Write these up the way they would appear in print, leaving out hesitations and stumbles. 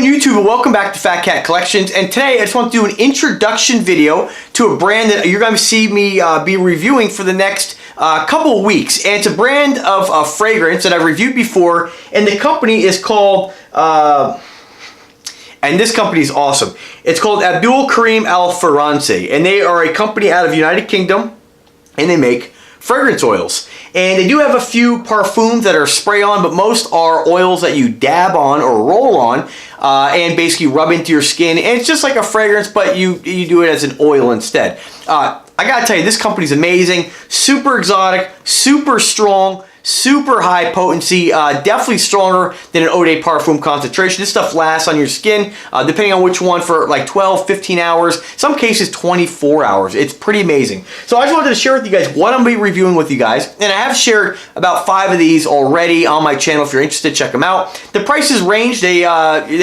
YouTube and welcome back to Fat Cat Collections. And today I just want to do an introduction video to a brand that you're going to see me be reviewing for the next couple of weeks. And it's a brand of fragrance that I've reviewed before, and the company is called, and this company is awesome. It's called Abdul Karim Al Faransi, and they are a company out of United Kingdom, and they make fragrance oils. And they do have a few parfums that are spray on, but most are oils that you dab on or roll on and basically rub into your skin. And it's just like a fragrance, but you do it as an oil instead. I gotta tell you, this company's amazing, super exotic, super strong, super high potency, definitely stronger than an eau de parfum concentration. This stuff lasts on your skin, depending on which one, for like 12, 15 hours, some cases 24 hours. It's pretty amazing. So I just wanted to share with you guys what I'm going to be reviewing with you guys. And I have shared about 5 of these already on my channel. If you're interested, check them out. The prices range. They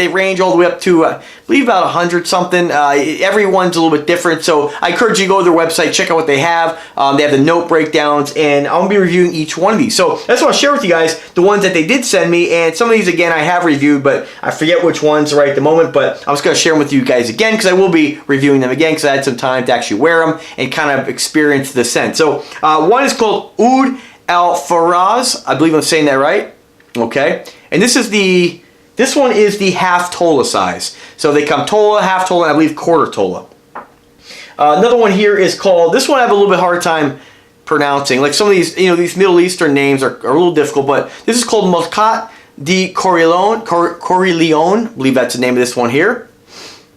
range all the way up to, I believe, about 100 something. Every one's a little bit different. So I encourage you to go to their website, check out what they have. They have the note breakdowns, and I'm going to be reviewing each one of these. So I just want to share with you guys the ones that they did send me, and some of these, again, I have reviewed, but I forget which ones right at the moment, but I'm just going to share them with you guys again, because I will be reviewing them again, because I had some time to actually wear them and kind of experience the scent. So one is called Oud Al Faraz. I believe I'm saying that right. Okay. And this one is the half tola size. So they come tola, half tola, and I believe quarter tola. Another one here is called, this one I have a little bit hard time pronouncing. Like some of these, these Middle Eastern names are a little difficult, but this is called Muscat de Corleone. I believe that's the name of this one here.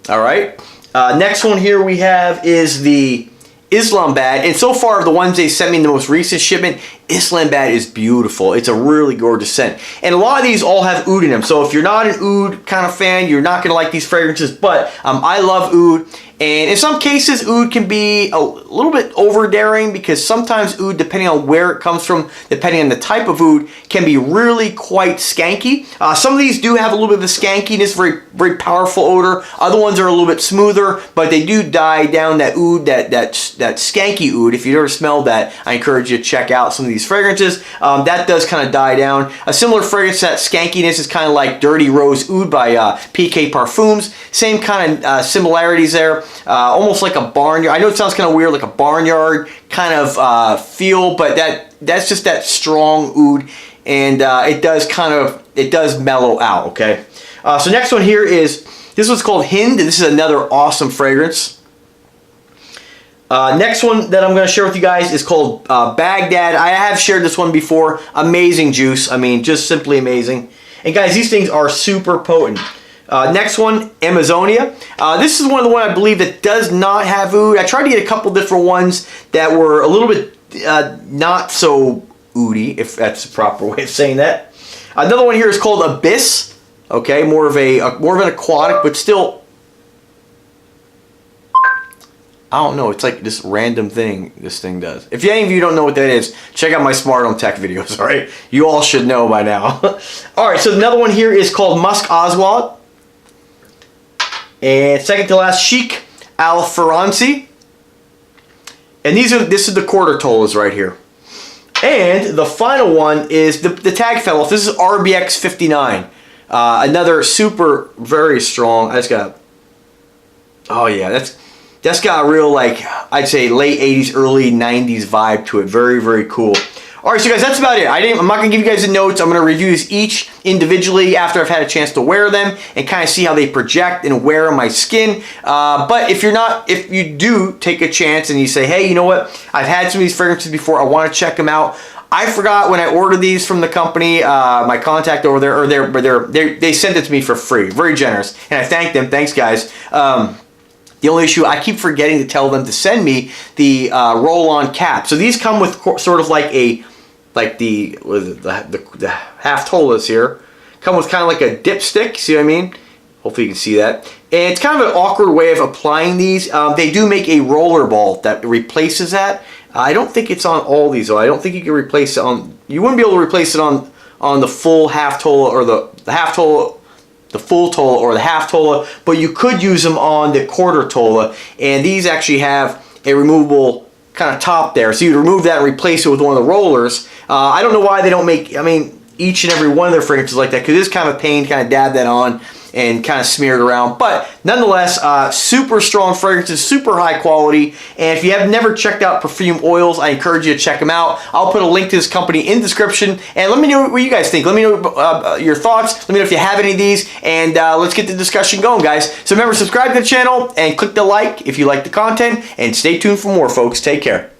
All right. Next one here we have is the Islamabad, and so far the ones they sent me in the most recent shipment, Islamabad is beautiful. It's a really gorgeous scent, and a lot of these all have oud in them. So if you're not an oud kind of fan, you're not going to like these fragrances. But I love oud. And in some cases, oud can be a little bit over daring, because sometimes oud, depending on where it comes from, depending on the type of oud, can be really quite skanky. Some of these do have a little bit of a skankiness, very, very powerful odor. Other ones are a little bit smoother, but they do die down that oud, that skanky oud. If you've never smelled that, I encourage you to check out some of these fragrances. That does kind of die down. A similar fragrance, that skankiness, is kind of like Dirty Rose Oud by PK Parfums. Same kind of similarities there. Almost like a barnyard. I know it sounds kind of weird, like a barnyard kind of feel, but that's just that strong oud, and it does mellow out. Okay. So next one here is, this one's called Hind, and this is another awesome fragrance. Next one that I'm going to share with you guys is called Baghdad. I have shared this one before. Amazing juice. I mean, just simply amazing. And guys, these things are super potent. Next one, Amazonia. This is one of the ones I believe that does not have oud. I tried to get a couple different ones that were a little bit not so oudy, if that's the proper way of saying that. Another one here is called Abyss. Okay, more of an aquatic, but still, I don't know. It's like this random thing this thing does. If any of you don't know what that is, check out my Smart Home Tech videos. All right, you all should know by now. All right, so another one here is called Musk Oswald. And second to last, Sheikh Al Faransi. And this is the quarter tolas right here. And the final one is the tag fell off. This is RBX 59. Another super, very strong. Oh yeah, that's got a real, like, I'd say late 80s, early 90s vibe to it. Very, very cool. All right, so guys, that's about it. I'm not going to give you guys the notes. I'm going to review these each individually after I've had a chance to wear them and kind of see how they project and wear on my skin. But if you do take a chance and you say, hey, you know what? I've had some of these fragrances before. I want to check them out. I forgot when I ordered these from the company, my contact over there, or they sent it to me for free. Very generous, and I thank them. Thanks, guys. The only issue, I keep forgetting to tell them to send me the roll-on cap. So these come with sort of like the half tolas here. Come with kind of like a dipstick. See what I mean? Hopefully you can see that. And it's kind of an awkward way of applying these. They do make a roller ball that replaces that. I don't think it's on all these though. I don't think you can replace it on. You wouldn't be able to replace it on the full half tola, or the half tola, the full tola, or the half tola, but you could use them on the quarter tola. And these actually have a removable kind of top there, so you'd remove that and replace it with one of the rollers. I don't know why they don't make, I mean, each and every one of their fragrances like that, because it's kind of a pain to kind of dab that on and kind of smear it around. But nonetheless, super strong fragrances, super high quality. And if you have never checked out Perfume Oils, I encourage you to check them out. I'll put a link to this company in the description. And let me know what you guys think. Let me know your thoughts. Let me know if you have any of these. And let's get the discussion going, guys. So remember, subscribe to the channel and click the like if you like the content. And stay tuned for more, folks. Take care.